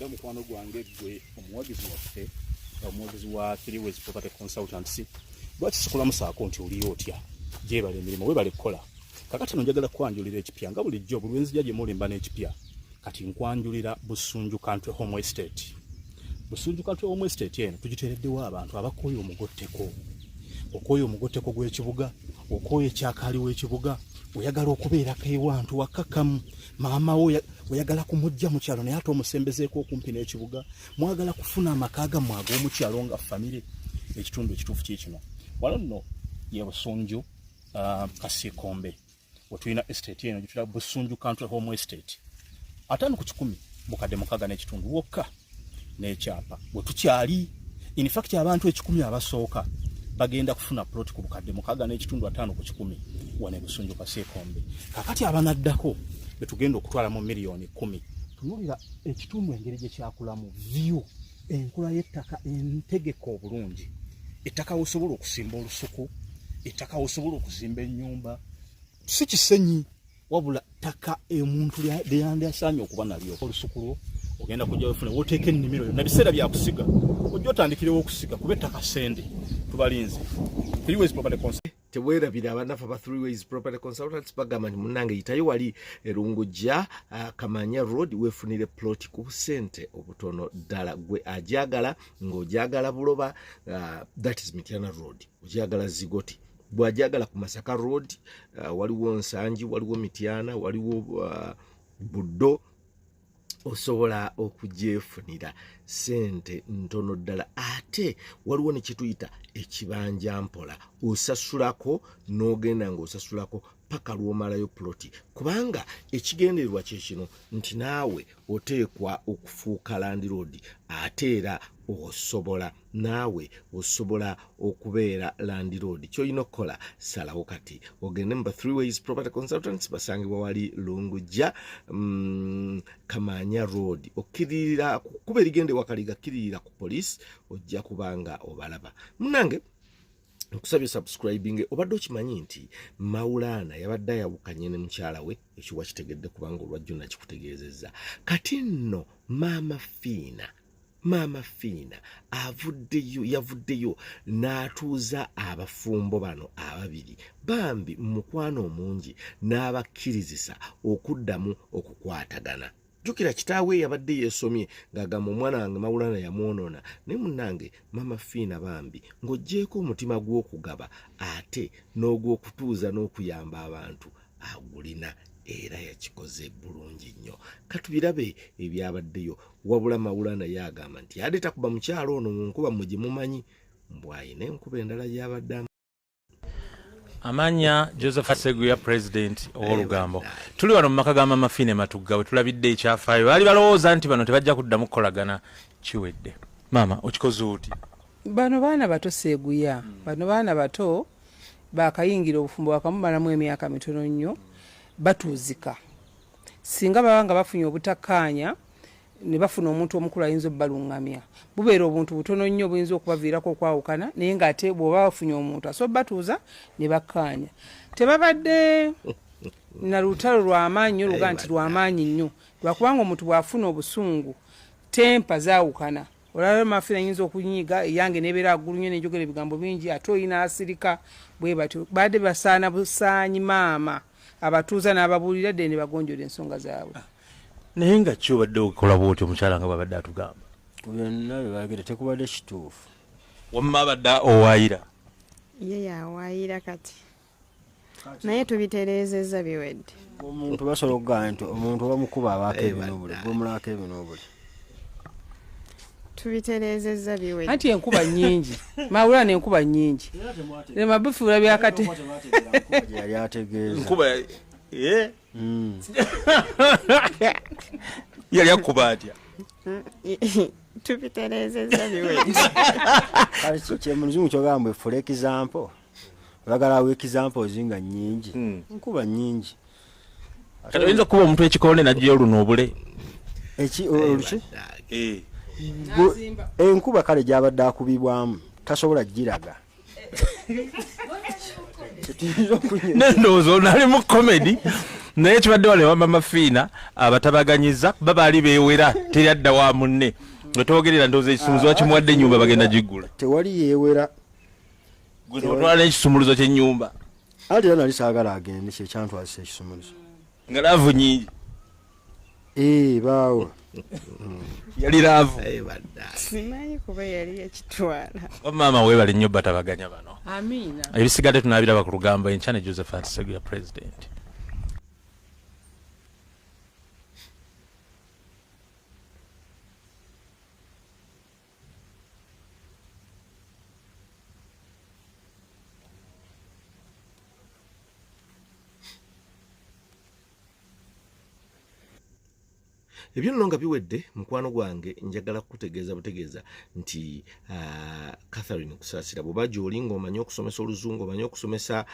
ate mukwano gwange gwe omuwagizi waffe omuwagizi wa Three-Ways Property Consultancy lwaki sikulamusaako nti oliyo otya gyebala emirimu webale kukola kakati njagala kwanjulira ekipya nga bulijjo bulwenzi gye mulimba n'ekipya kati nkwanjulira Busunju Country Home Estate. Busunju Country Home Estate eno tugitereddewo abantu abakooye omugotteko. Okooye omugotteko gw'ekibuga, okooye ekyakaali w'ekibuga, oyagala okubeerako ewantu wakakamu, maama wo oyagala kumujja mu kyalo naye ate omusembezeeko okumpi n'ekibuga, mwagala kufuna amaka gammwe ag'omukyalo nga famire. Ekitundu ekituufu kiikino. Wano nno ye Busunju Kasikombe. Wetulina estate eno gitula Busunju Country Home Estate. 5-10 bukadde mukaga n'ekitundu wokka n'ekyapa. Wetukyali in fact abantu 10 abasooka bagenda kufuna plot ku bukadde mukaga n'ekitundu 5-10 wane Busunju Kasikombe. Kakati abanaddako betugenda okutwala mu miliyoni 10. Tunulira ekitundu engeri gye kyakulamu view enkula y'ettaka entegeko obulungi. Ettaka osobola okusimba olusuku, ettaka osobola okuzimba ennyumba. Si kisenyi wabula ttaka omuntu lyandyasaanye okuba nalyo olusuku ogenda kujja wefuna woteeka ennimiro yonna biseera bya kusiga ojja otandikirewo okusiga kuba ettaka sende tubalinze. Three-Ways Property Consultants teweerabira abanafu ba Three-Ways Property Consultants bagamba nti munnange yitayo wali erungujja Kamanya Road wefunire plot ku sente obutono ddala gwe ajagala ng'ojagala buloba that is Mityana Road ojagala Zigoti bwajagala ku Masaka Road waliwo Nsanji waliwo Mityana waliwo Buddo osobola okujefunira sente ntono ddala ate waliwo ne kituyita ekibanja mpola osasulako n'ogenda ng'osasulako paka lwomalayo ploti kubanga ekigendererwa kye kino nti naawe oteekwa okufuuka landlord ate era osobola okubeera landlord ky'olina okukola salawo kati ogende mu Three-Ways Property Consultants basangibwa wali Lungujja Kamanya Road okkiririra kuba erigende wakaliga kiririra ku police ojja kubanga obalaba munange nkusabye subscribing obadde okimanyi nti Mawulana yabadde ayawukanye ne mukyala we ekiwa kitegedde kubanga olwajjo nakikutegeezezza kati nno Maama Fiina yavuddeyo n'atuuza abafumbo bano ababiri bambi mukwano omungi n'abakkirizisa okuddamu okukwatagana. Jukira kitaawe yabadde yeesomye ng'agamba omwana wange Mawulana yamwonoona naye munnange Maama Fiina bambi ng'oggyeko omutima gw'okugaba ate n'ogw'okutuuza n'okuyamba abantu agulina era yakikoze bulungi nnyo. Katubirabe ebyabaddeyo wabula Mawulana yagamba nti yadde takuba mukyalo ono mu nkuba mmwe gye mumanyi mbwayina enkuba endala yabadde Amanya Joseph Seguya president ow'Olugambo. Tuli wano mu maka ga Maama Fiina Matugga we tulabidde ekyafaayo. Baali balowooza nti bano tebajja kuddamu kukolagana kiwedde. Maama okikoze oti? Bano baana bato Seguya. Bano baana bato bakayingira obufumbo bakamumalamu emyaka mitono nnyo batuuzika. Singa babanga bafunye obutakkaanya ne bafuna omuntu omukulu ayinza obbalungamya bubeera obuntu butono nnyo buyinza okubaviirako okwawukana naye ng'ate bw'oba bafunye omuntu asobola batuuza ne bakkaanya tebabadde na lutalo lw'amaanyi nnyo luga nti lw'amaanyi nnyo lwakubanga omuntu bw'afuna obusungu tempa zaawukana olala Maama Fiina ayinza okunyiiga eyange n'ebeera aggulu nnyo n'enjogera ebigambo bingi ate oyina asirika bwe batyo badde basaana busaanyi maama abatuuza n'ababuulira ddene ne bagonjola ensonga zaabwe. Naye nga ki obadde okukola bw'oti omukyala nga babadde atugamba? Byonna byebagenda tekubadde kituufu. Wamma abadde owaayira? Ye yawaayira kati. Naye tubitereezezza biwedde. Omuntu basobola okugamba nti omuntu bamukuba abaako ebinobule bwemulako ebinobule. Tubitereezezza biwedde. Anti enkuba nnyingi. Mawulana enkuba nnyingi. Ne mabifuula byakate. Yali ategeeza. Nkuba yali akuba atya? Tubitereezezza biwedde. Kale kyemuzungu kyogamba for example. Bagala we example zinga nnyingi. Nkuba nnyingi. Kati oyinza kuba omuntu ekikoone najja olunoobule. Oluki? Enkuba kale gyabadde akubibwamu tasobola giraga. Nendowooza onali mu comedy naye kibadde wale wamama Fiina abatabaganyiza babaali beewera teri adda wa munne wetwogerera ndowooza ekisumuluzo bakimuwadde ennyumba bagenda giggula tewali yeewera gwe notwala n'ekisumuluzo ky'ennyumba ate era nali saagala agende kyekyantwalisa ekisumuluzo nga laavu nyingi baawo yali laavu simanyi kuba yali yakitwala wamaama weebale nnyo batabaganya bano amiina ebisigadde tunaabiraba ku lugambo enkya ne Josephat Seguya president. ebyo nno nga biwedde mukwano gwange njagala kutegeeza butegeeza nti Catherine Kusasira bw'oba gy'oli ng'omanyi okusomesa oluzungu omanyi okusomesa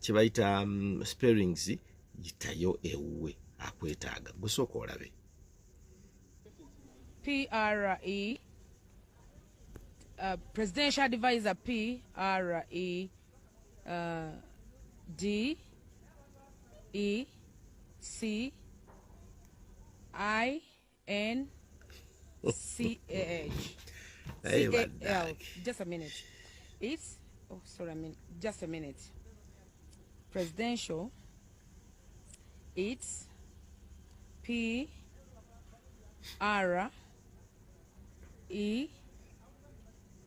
kye bayita spellings yitayo ewuwe akwetaaga gwe sooka olabe PRE Presidential Advisor PRE DECAH CAL. Just a minute. It's just a minute. Presidential. It's PRE.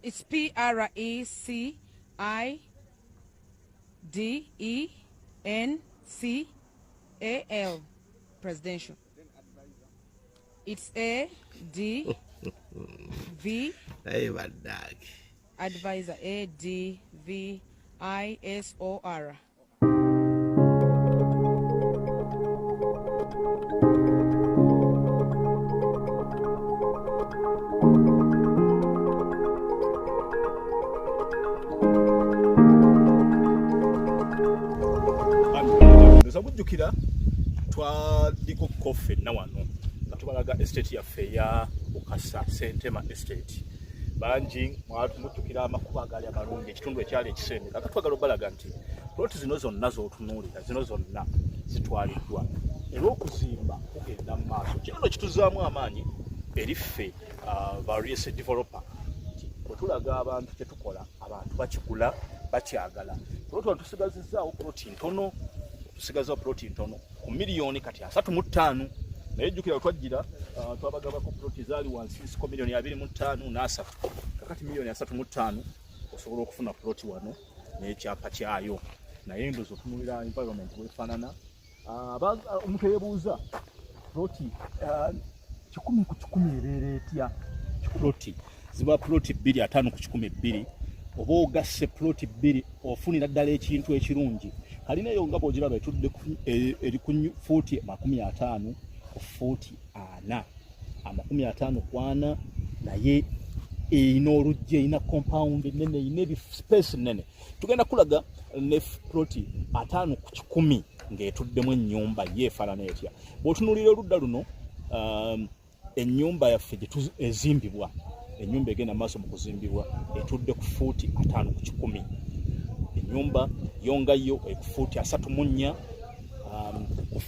It's PRECIDENCAL. Presidential. It's ADV Advisor ADVISOR. Zabujjukira twaliko kofe na wano tubalaga estate yaffe ya Bukasa Sentema estate banji mwatumujjukira amakuba agali amalungi ekitundu ekyali ekisenge kati twagala obalaga nti ploti zino zonna z'otunuulira zino zonna zitwaliddwa era okuzimba kugenda mu maaso kino kituzaamu amaanyi eriffe various developer bwe tulaga abantu kyetukola abantu bakigula bakyagala ploti tusigazizaawo ploti ntono ku miliyoni kati 35 naye jjukira twajjira twabagabako ploti zaali wansi nsiko miliyoni 25 n'asatu kakati miliyoni 35 osobola okufuna ploti wano n'ekyapa kyayo naye ndozo otunulira environment bwefaanana omuntu yeebuuza ploti 100 ku 100 ebeera etya ploti ziba ploti 2 5 ku 12 oba ogasse ploti 2 ofunira ddala ekintu ekirungi kalina eyo nga bw'ogiraba etudde eri ku 40 40 40 kwana naye ina olujje ina compound nene ina space nene tugenda kulaga ne ploti 5 ku 10 ng'etuddemu ennyumba yeefaanana etya bw'otunuulira oludda luno ennyumba yaffe ezimbibwa ennyumba egenda maaso mu kuzimbibwa etudde ku 5 ku 10 ennyumba yongayo ku 34 ku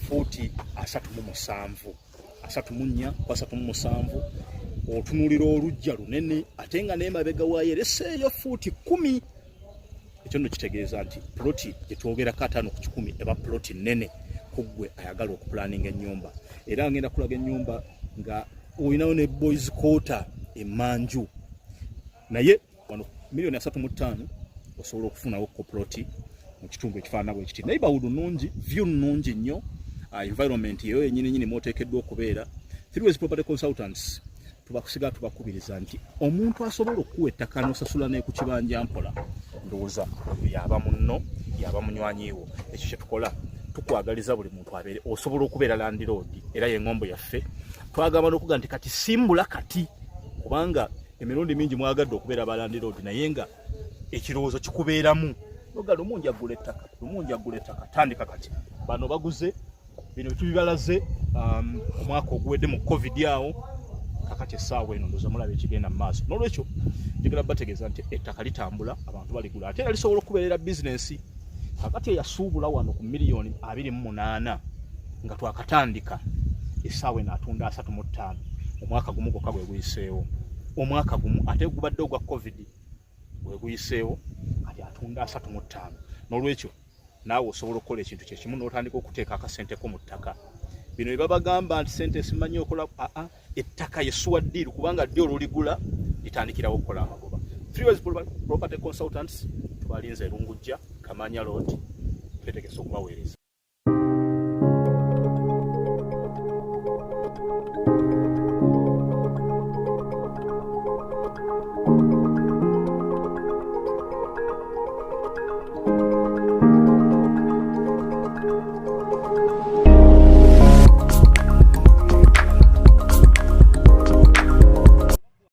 37 otunulira olujja lunene ate nga n'emabega waayo ereseeyo 10 ekyo nno kitegeeza nti ploti gyetwogerako 5 ku 10 eba ploti nene kuggwe ayagala okupulaninga ennyumba era agenda kulaga ennyumba nga olinawo ne boys quarter emanju naye wano miliyoni 35 osobola okufunawo ku ploti mu kitundu ekifaanana bwe kiti neighborhood nnungi view nnungi nnyo environment yeyo yennyini mwoteekeddwa okubeera. Through property consultants tubakusiga tubakubiriza nti omuntu asobola okuwa ettaka n'osasula ne ku kibanja mpola ndowooza yaba munno yaba munywanyiwo ekyo kye tukola tukwagaliza buli muntu abeere osobola okubeera landlord era y'engombo yaffe twagamba n'okuga nti kati simbula kati kubanga emirundi mingi mwagadde okubeera abalandlord naye nga ekirowoozo kikubeeramu noga lumungi aggula ettaka tandika kati bano baguze bino tubibalaze omwaka oguwedde mu covid awo kakati essaawa eno ndowooza mulaba ekigenda mu maaso n'olwekyo njagala bategeeza nti ettaka litambula abantu baligula ate era lisobola okubeerera bizinensi kakati yasuubula wano ku miliyoni 28 nga twakatandika essaawa eno atunda 35 omwaka gumu gwokka gwe guyiseewo omwaka gumu ate gubadde ogwa covid gwe guyiseewo kati atunda 35 n'olwekyo naawe osobola okukola ekintu kyekimu n'otandika okuteeka akasente ko mu ttaka bino bye babagamba nti sente simanyi okola ettaka yesuwa ddiiru kubanga ddi oluligula litandikirawo okukola amagoba. Freeways Property Consultants tubalinze Rungujja Kamanya Road twetegese okubaweereza.